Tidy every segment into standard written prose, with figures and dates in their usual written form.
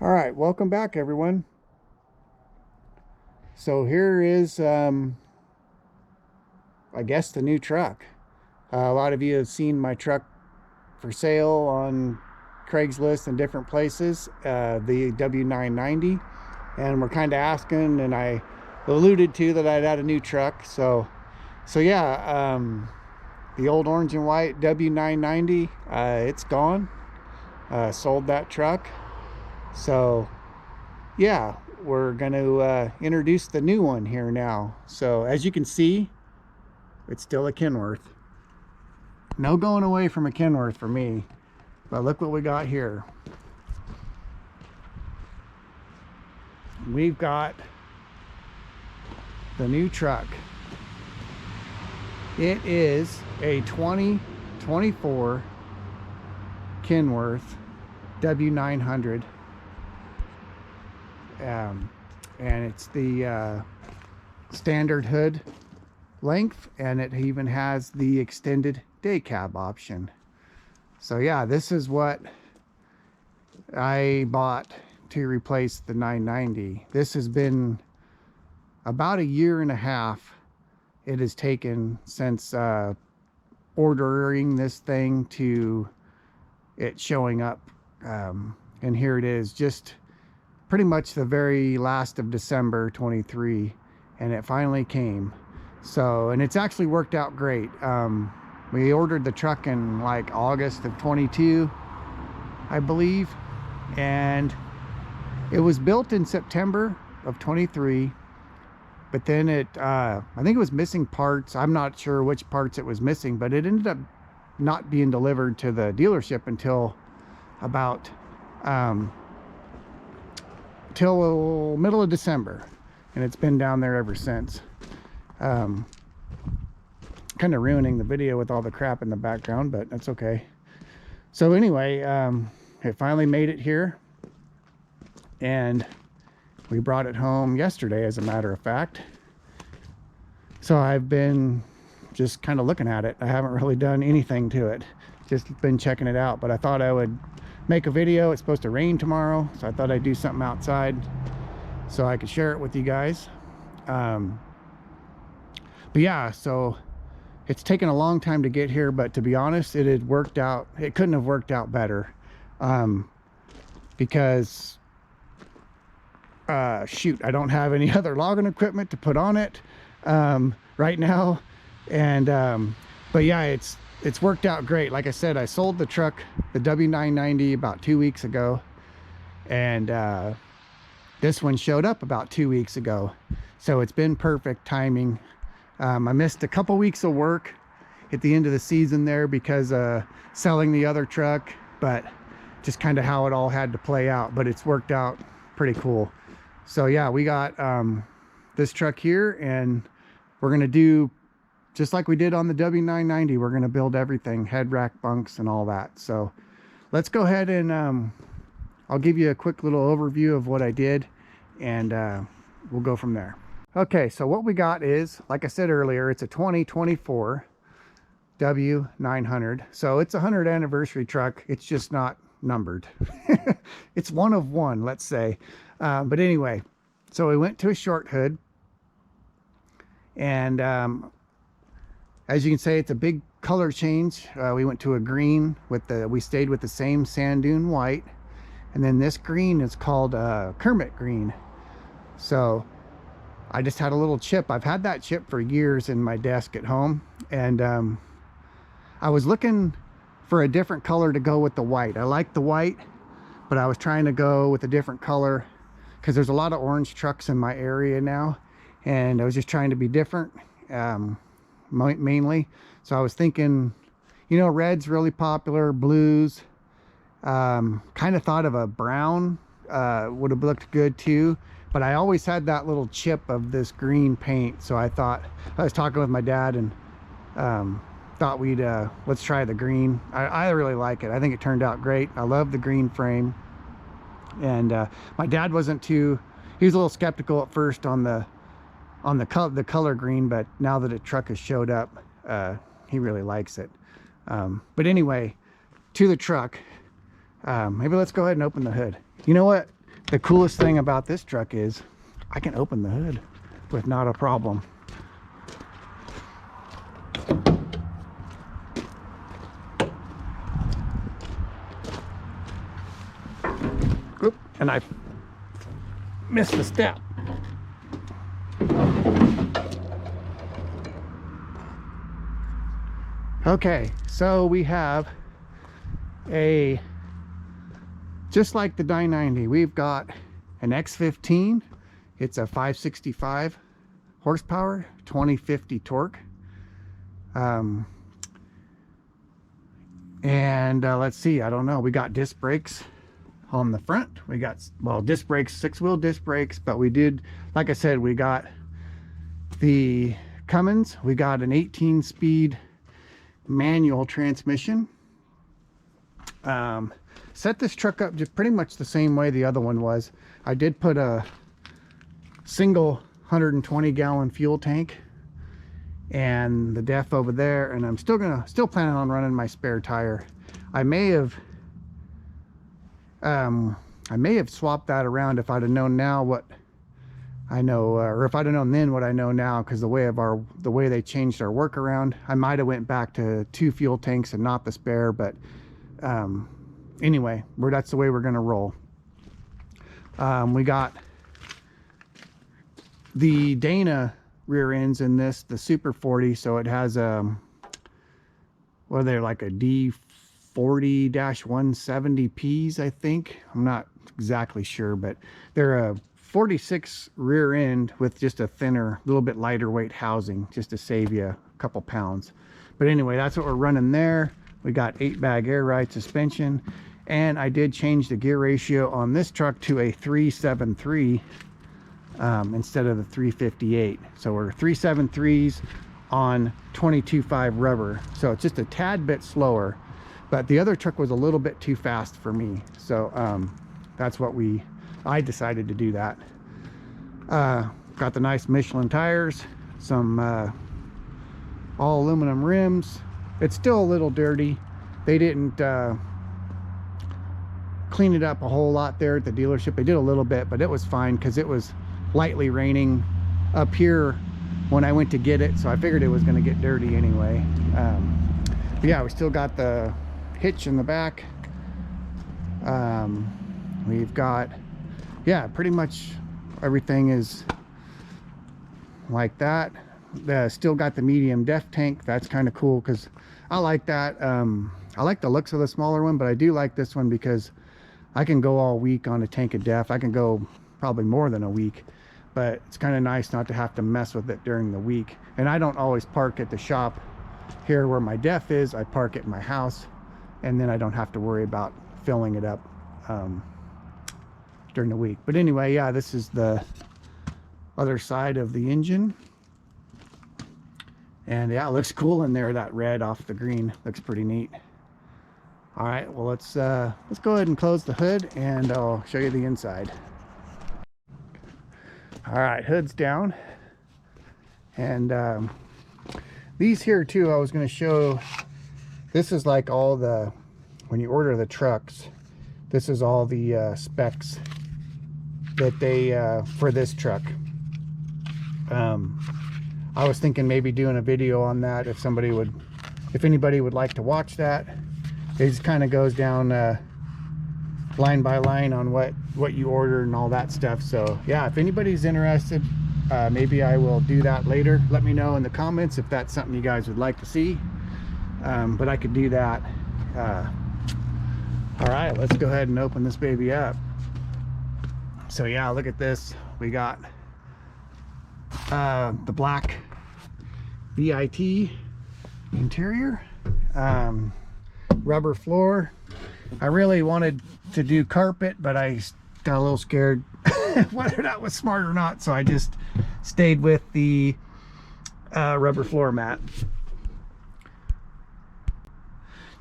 All right, welcome back, everyone. So here is, I guess, the new truck. A lot of you have seen my truck for sale on Craigslist and different places, the W990, and we're kind of asking, and I alluded to that I'd had a new truck. So yeah, the old orange and white W990, it's gone. Sold that truck. So yeah, we're going to introduce the new one here now. So as you can see, it's still a Kenworth. No going away from a Kenworth for me. But look what we got here. We've got the new truck. It is a 2024 Kenworth W900. And it's the standard hood length, and it even has the extended day cab option. So yeah, this is what I bought to replace the 990. This has been about a year and a half it has taken since ordering this thing to it showing up, and here it is, just pretty much the very last of December 23, and it finally came. So, and it's actually worked out great. We ordered the truck in like August of 22, I believe, and it was built in September of 23, but then I think it was missing parts. I'm not sure which parts it was missing, but it ended up not being delivered to the dealership until about till middle of December, and it's been down there ever since. Kind of ruining the video with all the crap in the background, but that's okay. So anyway, it finally made it here, and we brought it home yesterday, as a matter of fact. So I've been just kind of looking at it. I haven't really done anything to it, just been checking it out. But I thought I would make a video. It's supposed to rain tomorrow, so I thought I'd do something outside so I could share it with you guys. But yeah, so it's taken a long time to get here, but to be honest, it had worked out. It couldn't have worked out better, because shoot, I don't have any other logging equipment to put on it right now. And but yeah, it's worked out great. Like I said, I sold the truck, the W990, about 2 weeks ago, and this one showed up about 2 weeks ago, so it's been perfect timing. I missed a couple weeks of work at the end of the season there because selling the other truck, but just kind of how it all had to play out. But it's worked out pretty cool. So yeah, we got this truck here, and we're gonna do just like we did on the W990. We're gonna build everything, head rack, bunks, and all that. So let's go ahead and I'll give you a quick little overview of what I did, and we'll go from there. Okay, so what we got is, like I said earlier, it's a 2024 W900. So it's a 100th anniversary truck. It's just not numbered. It's one of one, let's say. But anyway, so we went to a short hood, and as you can say, it's a big color change. We went to a green we stayed with the same sand dune white, and then this green is called Kermit green. So I just had a little chip. I've had that chip for years in my desk at home, and I was looking for a different color to go with the white. I like the white, but I was trying to go with a different color because there's a lot of orange trucks in my area now, and I was just trying to be different, mainly. So I was thinking, you know, red's really popular, blues. Kind of thought of a brown would have looked good too, but I always had that little chip of this green paint. So I thought, I was talking with my dad, and thought we'd let's try the green. I really like it. I think it turned out great. I love the green frame, and my dad wasn't too, he was a little skeptical at first on the color green, but now that a truck has showed up, he really likes it. But anyway, to the truck. Maybe let's go ahead and open the hood. You know what? The coolest thing about this truck is I can open the hood with not a problem. Oop, and I missed the step. Okay, so we have a, just like the 990, we've got an X15. It's a 565 horsepower, 2050 torque. Let's see, I don't know, we got disc brakes on the front. We got, well, disc brakes, 6-wheel disc brakes, but we did, like I said, we got the Cummins. We got an 18-speed manual transmission. Set this truck up just pretty much the same way the other one was. I did put a single 120-gallon fuel tank and the def over there, and I'm still planning on running my spare tire. I may have swapped that around if I'd have known now what I know, or if I'd have known then what I know now, because the way they changed our work around, I might have went back to 2 fuel tanks and not the spare. But anyway, that's the way we're gonna roll. We got the Dana rear ends in this, the Super 40, so it has what are they, like a D40-170Ps, I think. I'm not exactly sure, but they're a 46 rear end with just a thinner, little bit lighter weight housing, just to save you a couple pounds. But anyway, that's what we're running there. We got 8-bag air ride suspension, and I did change the gear ratio on this truck to a 373 instead of the 358. So we're 373s on 22.5 rubber, so it's just a tad bit slower, but the other truck was a little bit too fast for me. So that's what I decided to do that. Got the nice Michelin tires, some all aluminum rims. It's still a little dirty. They didn't clean it up a whole lot there at the dealership. They did a little bit, but it was fine because it was lightly raining up here when I went to get it, so I figured it was going to get dirty anyway. But yeah, we still got the hitch in the back. We've got, yeah, pretty much everything is like that. Still got the medium def tank. That's kind of cool because I like that. I like the looks of the smaller one, but I do like this one because I can go all week on a tank of def. I can go probably more than a week, but it's kind of nice not to have to mess with it during the week. And I don't always park at the shop here where my def is. I park at my house, and then I don't have to worry about filling it up during the week. But anyway, yeah, this is the other side of the engine, and yeah, it looks cool in there. That red off the green looks pretty neat. All right, well, let's go ahead and close the hood, and I'll show you the inside. All right, hood's down, and these here too, I was going to show. This is like all the, when you order the trucks, this is all the specs that they for this truck. I was thinking maybe doing a video on that if anybody would like to watch that. It just kind of goes down line by line on what you order and all that stuff. So yeah, if anybody's interested, maybe I will do that later. Let me know in the comments if that's something you guys would like to see. But I could do that. All right, let's go ahead and open this baby up. So yeah, look at this. We got the black VIT interior, rubber floor. I really wanted to do carpet, but I got a little scared whether that was smart or not, so I just stayed with the rubber floor mat.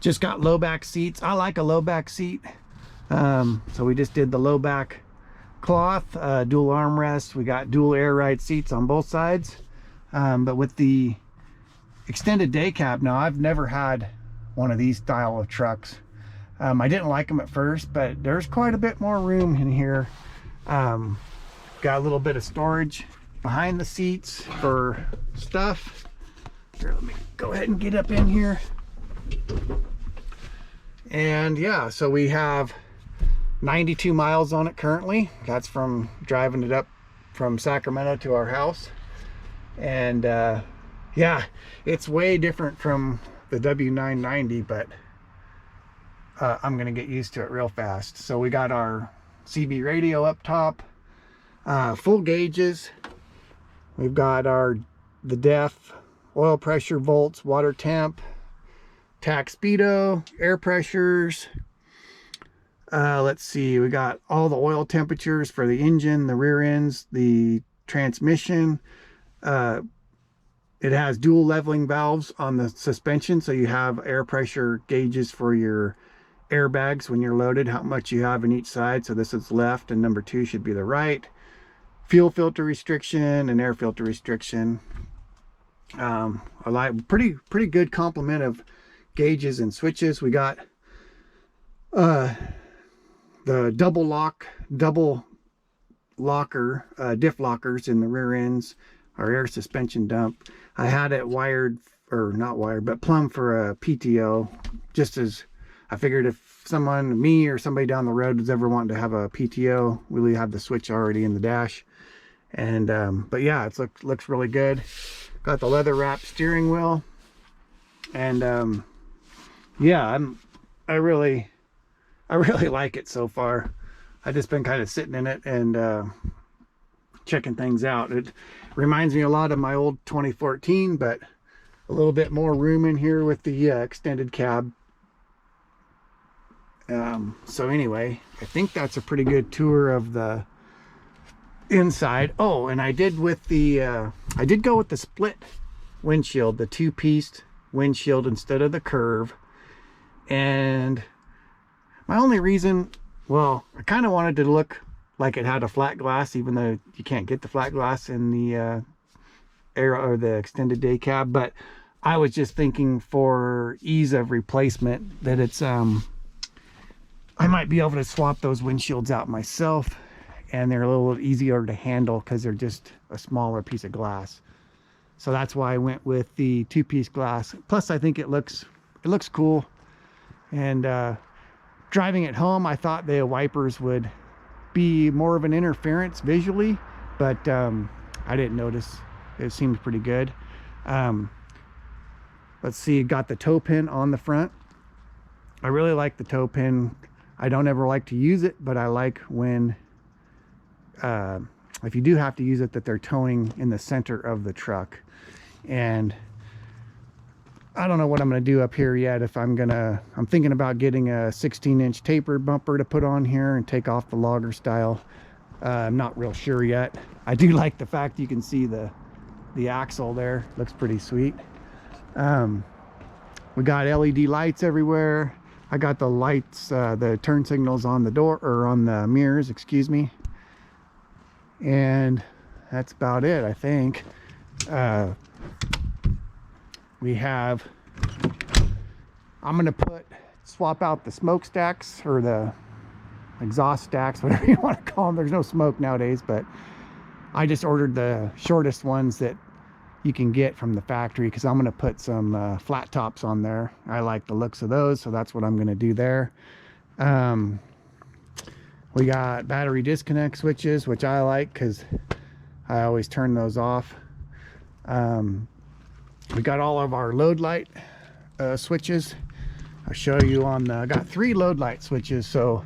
Just got low back seats. I like a low back seat, so we just did the low back cloth, dual armrest. We got dual air ride seats on both sides, but with the extended day cab. Now, I've never had one of these style of trucks. I didn't like them at first, but there's quite a bit more room in here Got a little bit of storage behind the seats for stuff. Here, let me go ahead and get up in here. And yeah, so we have 92 miles on it currently. That's from driving it up from Sacramento to our house. And yeah, it's way different from the W990, but I'm gonna get used to it real fast. So we got our CB radio up top, full gauges. We've got the DEF, oil pressure, volts, water temp, tax speedo, air pressures. Let's see, we got all the oil temperatures for the engine, the rear ends, the transmission. It has dual leveling valves on the suspension, so you have air pressure gauges for your airbags when you're loaded, how much you have in each side. So this is left and number 2 should be the right. Fuel filter restriction and air filter restriction. I like pretty good complement of gauges and switches. We got the double locker diff lockers in the rear ends, our air suspension dump. I had it wired, or not wired, but plumbed for a PTO, just as I figured if someone, me or somebody down the road was ever wanting to have a PTO, we have the switch already in the dash. And but yeah, it looks really good. Got the leather wrapped steering wheel. And yeah, I really like it so far. I just been kind of sitting in it and checking things out. It reminds me a lot of my old 2014, but a little bit more room in here with the extended cab. So anyway, I think that's a pretty good tour of the inside. Oh, and I did go with the split windshield, the 2-piece windshield instead of the curve. And my only reason, well, I kind of wanted to look like it had a flat glass, even though you can't get the flat glass in the Aero or the extended day cab. But I was just thinking for ease of replacement that it's I might be able to swap those windshields out myself, and they're a little easier to handle because they're just a smaller piece of glass. So that's why I went with the 2-piece glass. Plus I think it looks cool. And driving it home, I thought the wipers would be more of an interference visually, but I didn't notice. It seemed pretty good. Let's see, got the toe pin on the front. I really like the toe pin. I don't ever like to use it, but I like when if you do have to use it, that they're towing in the center of the truck. And I don't know what I'm going to do up here yet. I'm thinking about getting a 16-inch tapered bumper to put on here and take off the logger style. I'm not real sure yet. I do like the fact you can see the axle there. Looks pretty sweet. We got LED lights everywhere. I got the lights, the turn signals on the door, or on the mirrors, excuse me. And that's about it, I think. We have, I'm gonna swap out the smokestacks, or the exhaust stacks, whatever you want to call them. There's no smoke nowadays, but I just ordered the shortest ones that you can get from the factory, because I'm gonna put some flat tops on there. I like the looks of those, so that's what I'm gonna do there. We got battery disconnect switches, which I like because I always turn those off. We got all of our load light switches. I'll show you I got 3 load light switches. So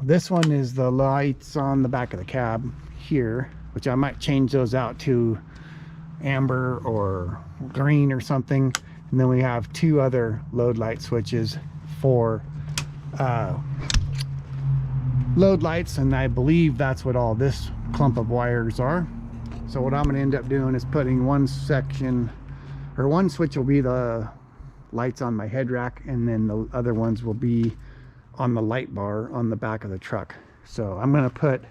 this one is the lights on the back of the cab here, which I might change those out to amber or green or something. And then we have 2 other load light switches for load lights, and I believe that's what all this clump of wires are. So what I'm going to end up doing is putting one section, or one switch will be the lights on my head rack, and then the other ones will be on the light bar on the back of the truck. So I'm going to put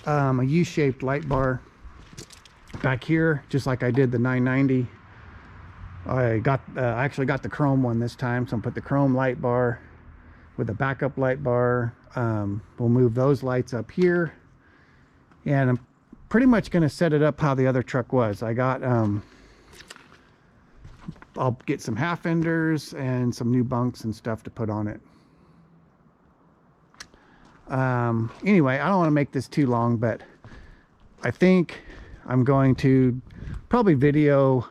a U-shaped light bar back here, just like I did the 990. I actually got the chrome one this time, so I'm put the chrome light bar with a backup light bar. We'll move those lights up here, and I'm pretty much going to set it up how the other truck was. I got I'll get some half enders and some new bunks and stuff to put on it. Anyway, I don't want to make this too long, but I think I'm going to probably video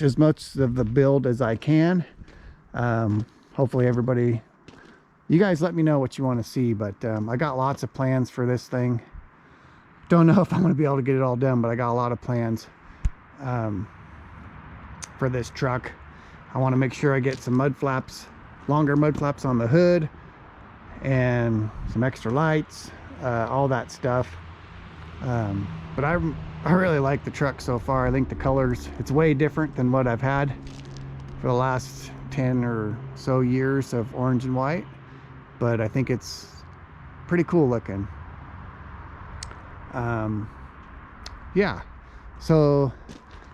as much of the build as I can. Hopefully everybody, you guys let me know what you want to see, but I got lots of plans for this thing. Don't know if I'm going to be able to get it all done, but I got a lot of plans for this truck. I want to make sure I get some mud flaps, longer mud flaps on the hood, and some extra lights, all that stuff. But I really like the truck so far. I think the colors, it's way different than what I've had for the last 10 or so years of orange and white, but I think it's pretty cool looking. Yeah, so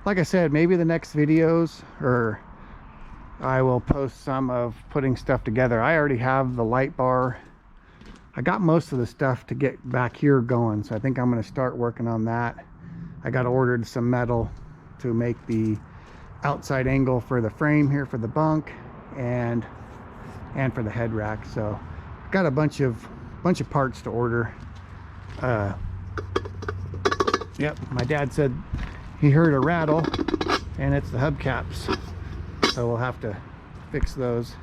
like I said, maybe the next videos, or I will post some of putting stuff together. I already have the light bar. I got most of the stuff to get back here going, so I think I'm going to start working on that. I got ordered some metal to make the outside angle for the frame here for the bunk and for the head rack. So got a bunch of parts to order. Yep, my dad said he heard a rattle, and it's the hubcaps, so we'll have to fix those.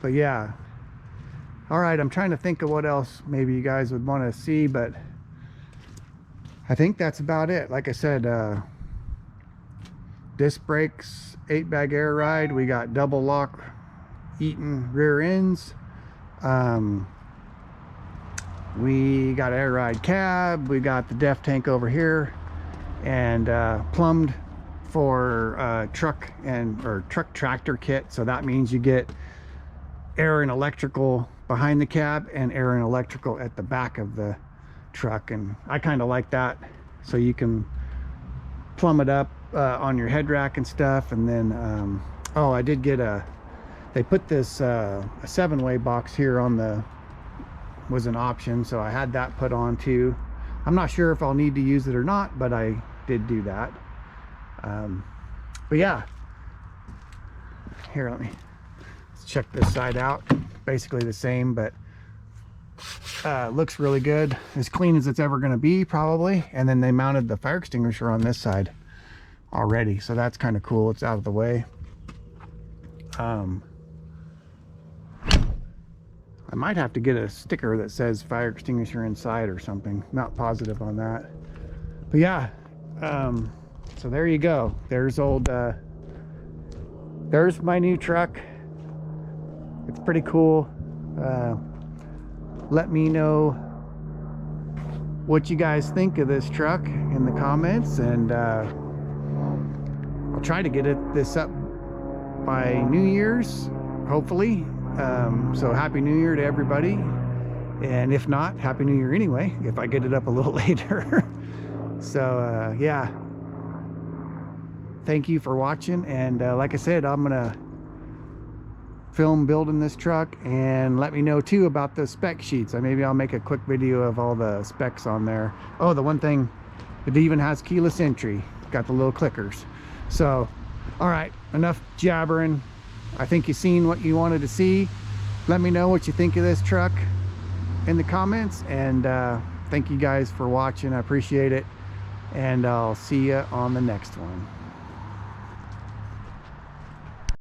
But yeah, all right, I'm trying to think of what else maybe you guys would want to see, but I think that's about it. Like I said, disc brakes, 8-bag air ride. We got double lock Eaton rear ends. We got air ride cab. We got the def tank over here, and plumbed for truck tractor kit. So that means you get air and electrical behind the cab and air and electrical at the back of the truck, and I kind of like that, so you can plumb it up on your head rack and stuff. And then oh, I did get they put this a 7-way box here on the, was an option, so I had that put on too. I'm not sure if I'll need to use it or not, but I did do that. But yeah, here, let's check this side out. Basically the same, but looks really good, as clean as it's ever going to be probably. And then they mounted the fire extinguisher on this side already, so that's kind of cool. It's out of the way. I might have to get a sticker that says fire extinguisher inside or something. Not positive on that, but yeah. So there you go. There's there's my new truck. It's pretty cool. Let me know what you guys think of this truck in the comments, and I'll try to get this up by New Year's, hopefully. So happy New Year to everybody, and if not, happy New Year anyway if I get it up a little later. So yeah, thank you for watching, and like I said, I'm gonna film building this truck, and let me know too about the spec sheets. Maybe I'll make a quick video of all the specs on there. Oh, the one thing, it even has keyless entry, got the little clickers. So all right, enough jabbering. I think you've seen what you wanted to see. Let me know what you think of this truck in the comments, and thank you guys for watching. I appreciate it, and I'll see you on the next one.